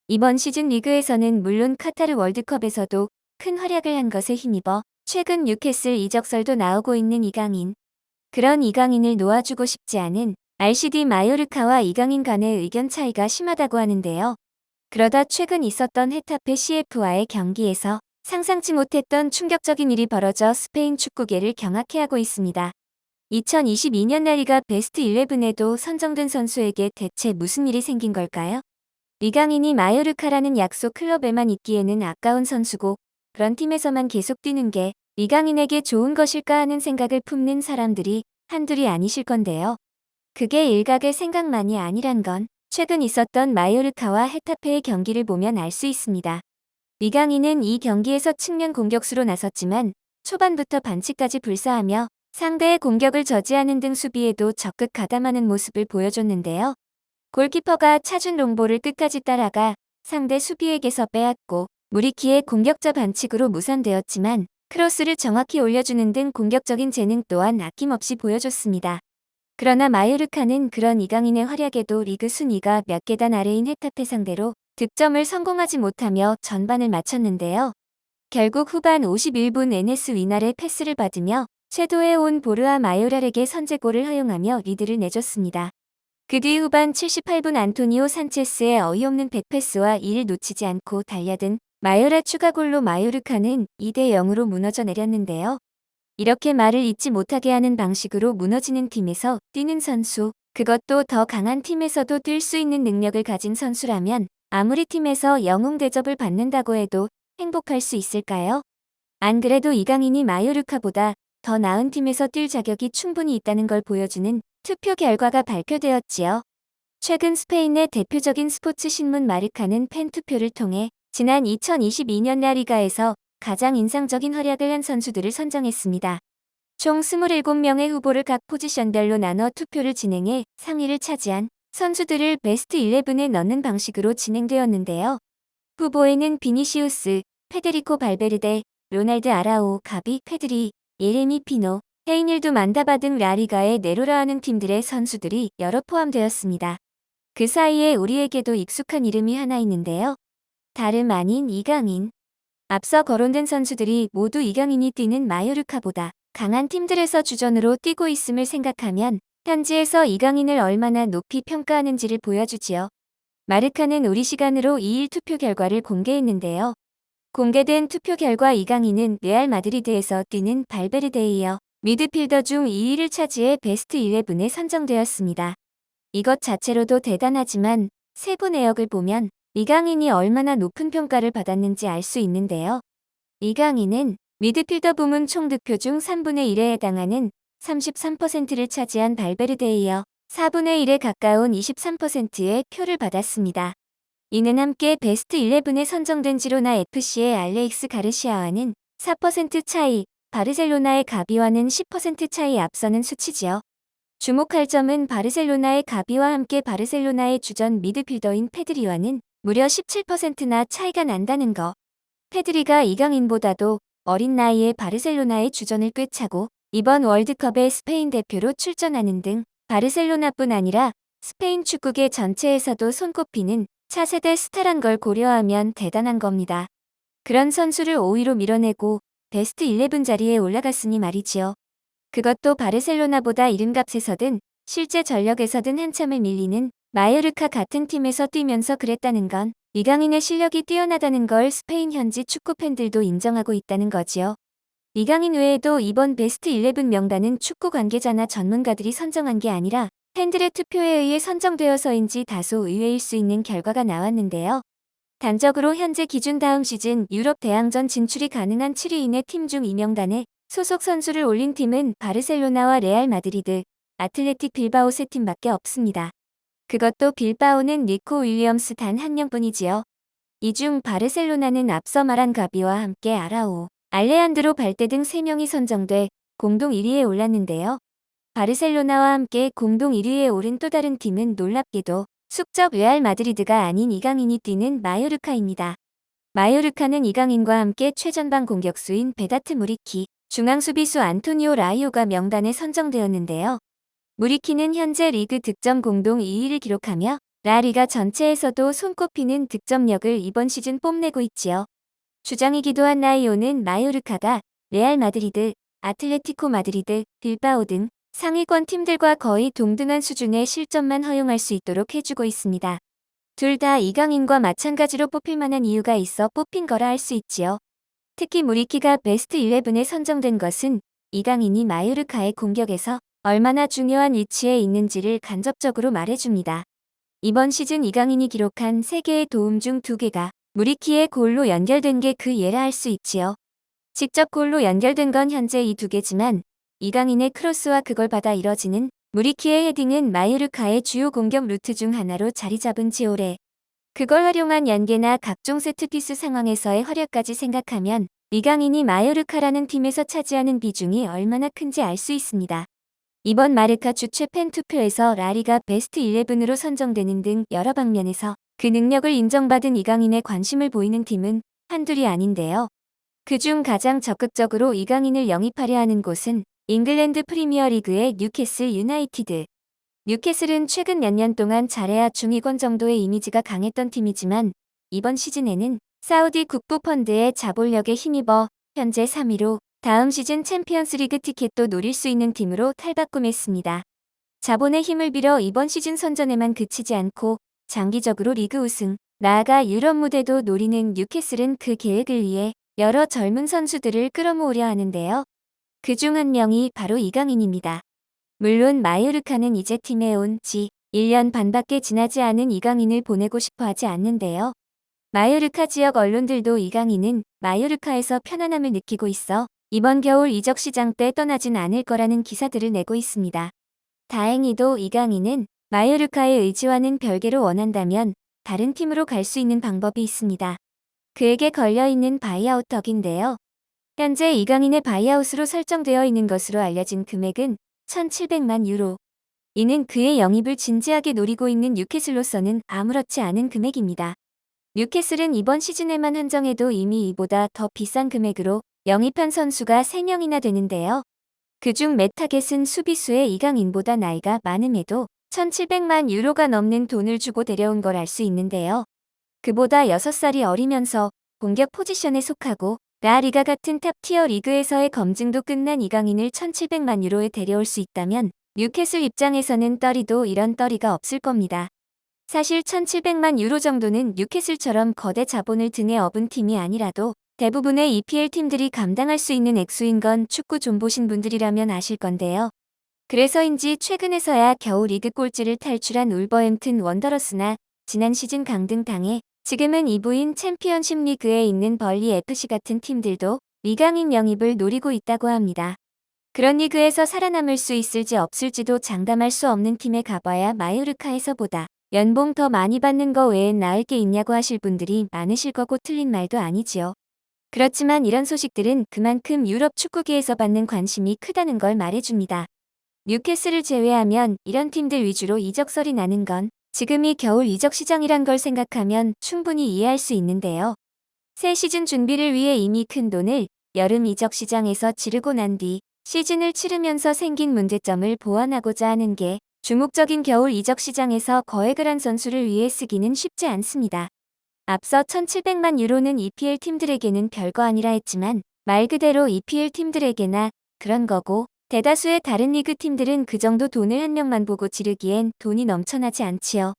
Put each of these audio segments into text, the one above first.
이번 시즌 리그에서는 물론 카타르 월드컵에서도 큰 활약을 한 것에 힘입어 최근 뉴캐슬 이적설도 나오고 있는 이강인. 그런 이강인을 놓아주고 싶지 않은 RCD 마요르카와 이강인 간의 의견 차이가 심하다고 하는데요. 그러다 최근 있었던 헤타페 CF와의 경기에서 상상치 못했던 충격적인 일이 벌어져 스페인 축구계를 경악해 하고 있습니다. 2022년 라리가 베스트 11에도 선정된 선수에게 대체 무슨 일이 생긴 걸까요? 이강인이 마요르카라는 약속 클럽에만 있기에는 아까운 선수고 그런 팀에서만 계속 뛰는 게 이강인에게 좋은 것일까 하는 생각을 품는 사람들이 한둘이 아니실 건데요. 그게 일각의 생각만이 아니란 건 최근 있었던 마요르카와 헤타페의 경기를 보면 알 수 있습니다. 이강인은 이 경기에서 측면 공격수로 나섰지만 초반부터 반칙까지 불사하며 상대의 공격을 저지하는 등 수비에도 적극 가담하는 모습을 보여줬는데요. 골키퍼가 차준 롱볼을 끝까지 따라가 상대 수비에게서 빼앗고 무리키의 공격자 반칙으로 무산되었지만 크로스를 정확히 올려주는 등 공격적인 재능 또한 아낌없이 보여줬습니다. 그러나 마요르카는 그런 이강인의 활약에도 리그 순위가 몇 계단 아래인 헤타페 상대로 득점을 성공하지 못하며 전반을 마쳤는데요. 결국 후반 51분 에네스 위날의 패스를 받으며 쇄도해 온 보르아 마요랄에게 선제골을 허용하며 리드를 내줬습니다. 그 뒤 후반 78분 안토니오 산체스의 어이없는 백패스와 이를 놓치지 않고 달려든 마요라 추가골로 마요르카는 2대 0으로 무너져 내렸는데요. 이렇게 말을 잊지 못하게 하는 방식으로 무너지는 팀에서 뛰는 선수, 그것도 더 강한 팀에서도 뛸 수 있는 능력을 가진 선수라면 아무리 팀에서 영웅 대접을 받는다고 해도 행복할 수 있을까요? 안 그래도 이강인이 마요르카보다 더 나은 팀에서 뛸 자격이 충분히 있다는 걸 보여주는 투표 결과가 발표되었지요. 최근 스페인의 대표적인 스포츠 신문 마르카는 팬투표를 통해 지난 2022년 라리가에서 가장 인상적인 활약을 한 선수들을 선정했습니다. 총 27명의 후보를 각 포지션별로 나눠 투표를 진행해 상위를 차지한 선수들을 베스트 11에 넣는 방식으로 진행되었는데요. 후보에는 비니시우스, 페데리코 발베르데, 로날드 아라오, 가비, 페드리, 예레미 피노, 헤이닐두 만다바 등 라리가의 네로라 하는 팀들의 선수들이 여러 포함되었습니다. 그 사이에 우리에게도 익숙한 이름이 하나 있는데요. 다름 아닌 이강인. 앞서 거론된 선수들이 모두 이강인이 뛰는 마요르카보다 강한 팀들에서 주전으로 뛰고 있음을 생각하면 현지에서 이강인을 얼마나 높이 평가하는지를 보여주지요. 마르카는 우리 시간으로 2일 투표 결과를 공개했는데요. 공개된 투표 결과 이강인은 레알 마드리드에서 뛰는 발베르데에 이어 미드필더 중 2위를 차지해 베스트 11에 선정되었습니다. 이것 자체로도 대단하지만 세부 내역을 보면 이강인이 얼마나 높은 평가를 받았는지 알 수 있는데요. 이강인은 미드필더 부문 총 득표 중 3분의 1에 해당하는 33%를 차지한 발베르데에 이어 4분의 1에 가까운 23%의 표를 받았습니다. 이는 함께 베스트 11에 선정된 지로나 FC의 알레익스 가르시아와는 4% 차이, 바르셀로나의 가비와는 10% 차이 앞서는 수치지요. 주목할 점은 바르셀로나의 가비와 함께 바르셀로나의 주전 미드필더인 페드리와는 무려 17%나 차이가 난다는 거. 페드리가 이강인보다도 어린 나이에 바르셀로나의 주전을 꿰차고 이번 월드컵에 스페인 대표로 출전하는 등 바르셀로나뿐 아니라 스페인 축구계 전체에서도 손꼽히는 차세대 스타란 걸 고려하면 대단한 겁니다. 그런 선수를 5위로 밀어내고 베스트 11 자리에 올라갔으니 말이지요. 그것도 바르셀로나보다 이름값에서든 실제 전력에서든 한참을 밀리는 마요르카 같은 팀에서 뛰면서 그랬다는 건 이강인의 실력이 뛰어나다는 걸 스페인 현지 축구 팬들도 인정하고 있다는 거지요. 이강인 외에도 이번 베스트 11 명단은 축구 관계자나 전문가들이 선정한 게 아니라 팬들의 투표에 의해 선정되어서인지 다소 의외일 수 있는 결과가 나왔는데요. 단적으로 현재 기준 다음 시즌 유럽 대항전 진출이 가능한 7위인의 팀 중 2명단에 소속 선수를 올린 팀은 바르셀로나와 레알 마드리드, 아틀레틱 빌바오 세 팀밖에 없습니다. 그것도 빌바오는 니코 윌리엄스 단 한 명뿐이지요. 이 중 바르셀로나는 앞서 말한 가비와 함께 아라오, 알레한드로 발대 등 3명이 선정돼 공동 1위에 올랐는데요. 바르셀로나와 함께 공동 1위에 오른 또 다른 팀은 놀랍게도 숙적 레알 마드리드가 아닌 이강인이 뛰는 마요르카입니다. 마요르카는 이강인과 함께 최전방 공격수인 베다트 무리키, 중앙 수비수 안토니오 라이오가 명단에 선정되었는데요. 무리키는 현재 리그 득점 공동 2위를 기록하며 라리가 전체에서도 손꼽히는 득점력을 이번 시즌 뽐내고 있지요. 주장이기도 한 라이오는 마요르카가 레알 마드리드, 아틀레티코 마드리드, 빌바오 등 상위권 팀들과 거의 동등한 수준의 실점만 허용할 수 있도록 해주고 있습니다. 둘 다 이강인과 마찬가지로 뽑힐 만한 이유가 있어 뽑힌 거라 할 수 있지요. 특히 무리키가 베스트 11에 선정된 것은 이강인이 마요르카의 공격에서 얼마나 중요한 위치에 있는지를 간접적으로 말해줍니다. 이번 시즌 이강인이 기록한 3개의 도움 중 2개가 무리키의 골로 연결된 게 그 예라 할 수 있지요. 직접 골로 연결된 건 현재 이 2개지만 이강인의 크로스와 그걸 받아 이뤄지는 무리키의 헤딩은 마요르카의 주요 공격 루트 중 하나로 자리 잡은 지오래. 그걸 활용한 연계나 각종 세트피스 상황에서의 활약까지 생각하면 이강인이 마요르카라는 팀에서 차지하는 비중이 얼마나 큰지 알 수 있습니다. 이번 마르카 주최 팬 투표에서 라리가 베스트 11으로 선정되는 등 여러 방면에서 그 능력을 인정받은 이강인에 관심을 보이는 팀은 한둘이 아닌데요. 그중 가장 적극적으로 이강인을 영입하려 하는 곳은 잉글랜드 프리미어리그의 뉴캐슬 유나이티드. 뉴캐슬은 최근 몇 년 동안 잘해야 중위권 정도의 이미지가 강했던 팀이지만 이번 시즌에는 사우디 국부펀드의 자본력에 힘입어 현재 3위로 다음 시즌 챔피언스리그 티켓도 노릴 수 있는 팀으로 탈바꿈했습니다. 자본의 힘을 빌어 이번 시즌 선전에만 그치지 않고 장기적으로 리그 우승, 나아가 유럽 무대도 노리는 뉴캐슬은 그 계획을 위해 여러 젊은 선수들을 끌어모으려 하는데요. 그중 한 명이 바로 이강인입니다. 물론 마요르카는 이제 팀에 온 지 1년 반밖에 지나지 않은 이강인을 보내고 싶어 하지 않는데요. 마요르카 지역 언론들도 이강인은 마요르카에서 편안함을 느끼고 있어 이번 겨울 이적 시장 때 떠나진 않을 거라는 기사들을 내고 있습니다. 다행히도 이강인은 마요르카의 의지와는 별개로 원한다면 다른 팀으로 갈 수 있는 방법이 있습니다. 그에게 걸려있는 바이아웃 덕인데요. 현재 이강인의 바이아웃으로 설정되어 있는 것으로 알려진 금액은 1,700만 유로. 이는 그의 영입을 진지하게 노리고 있는 뉴캐슬로서는 아무렇지 않은 금액입니다. 뉴캐슬은 이번 시즌에만 한정해도 이미 이보다 더 비싼 금액으로 영입한 선수가 3명이나 되는데요. 그중 메타겟은 수비수의 이강인보다 나이가 많음에도 1,700만 유로가 넘는 돈을 주고 데려온 걸 알 수 있는데요. 그보다 6살이 어리면서 공격 포지션에 속하고 라리가 같은 탑티어 리그에서의 검증도 끝난 이강인을 1,700만 유로에 데려올 수 있다면 뉴캐슬 입장에서는 떨이도 이런 떨이가 없을 겁니다. 사실 1,700만 유로 정도는 뉴캐슬처럼 거대 자본을 등에 업은 팀이 아니라도 대부분의 EPL 팀들이 감당할 수 있는 액수인 건 축구 좀 보신 분들이라면 아실 건데요. 그래서인지 최근에서야 겨우 리그 꼴찌를 탈출한 울버햄튼 원더러스나 지난 시즌 강등 당해 지금은 2부인 챔피언십 리그에 있는 벌리 FC 같은 팀들도 이강인 영입을 노리고 있다고 합니다. 그런 리그에서 살아남을 수 있을지 없을지도 장담할 수 없는 팀에 가봐야 마요르카에서보다 연봉 더 많이 받는 거 외엔 나을 게 있냐고 하실 분들이 많으실 거고 틀린 말도 아니지요. 그렇지만 이런 소식들은 그만큼 유럽 축구계에서 받는 관심이 크다는 걸 말해줍니다. 뉴캐슬을 제외하면 이런 팀들 위주로 이적설이 나는 건 지금이 겨울 이적 시장이란 걸 생각하면 충분히 이해할 수 있는데요. 새 시즌 준비를 위해 이미 큰 돈을 여름 이적 시장에서 지르고 난 뒤 시즌을 치르면서 생긴 문제점을 보완하고자 하는 게 주목적인 겨울 이적 시장에서 거액을 한 선수를 위해 쓰기는 쉽지 않습니다. 앞서 1,700만 유로는 EPL 팀들에게는 별거 아니라 했지만 말 그대로 EPL 팀들에게나 그런 거고 대다수의 다른 리그 팀들은 그 정도 돈을 한 명만 보고 지르기엔 돈이 넘쳐나지 않지요.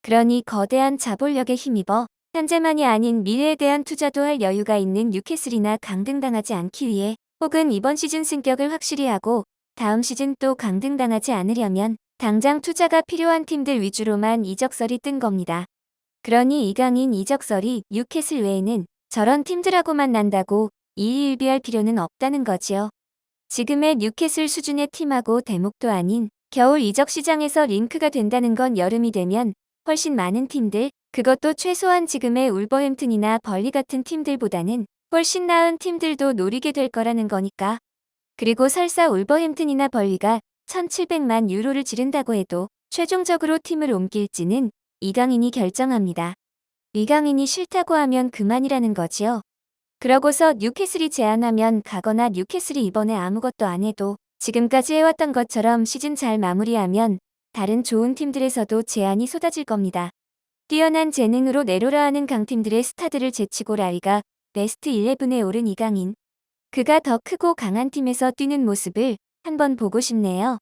그러니 거대한 자본력에 힘입어 현재만이 아닌 미래에 대한 투자도 할 여유가 있는 뉴캐슬이나 강등당하지 않기 위해 혹은 이번 시즌 승격을 확실히 하고 다음 시즌 또 강등당하지 않으려면 당장 투자가 필요한 팀들 위주로만 이적설이 뜬 겁니다. 그러니 이강인 이적설이 뉴캐슬 외에는 저런 팀들하고만 난다고 이의일비할 필요는 없다는 거지요. 지금의 뉴캐슬 수준의 팀하고 대목도 아닌 겨울 이적 시장에서 링크가 된다는 건 여름이 되면 훨씬 많은 팀들, 그것도 최소한 지금의 울버햄튼이나 벌리 같은 팀들보다는 훨씬 나은 팀들도 노리게 될 거라는 거니까. 그리고 설사 울버햄튼이나 벌리가 1,700만 유로를 지른다고 해도 최종적으로 팀을 옮길지는 이강인이 결정합니다. 이강인이 싫다고 하면 그만이라는 거지요. 그러고서 뉴캐슬이 제안하면 가거나 뉴캐슬이 이번에 아무것도 안 해도 지금까지 해왔던 것처럼 시즌 잘 마무리하면 다른 좋은 팀들에서도 제안이 쏟아질 겁니다. 뛰어난 재능으로 내로라하는 강팀들의 스타들을 제치고 라리가 베스트 11에 오른 이강인. 그가 더 크고 강한 팀에서 뛰는 모습을 한번 보고 싶네요.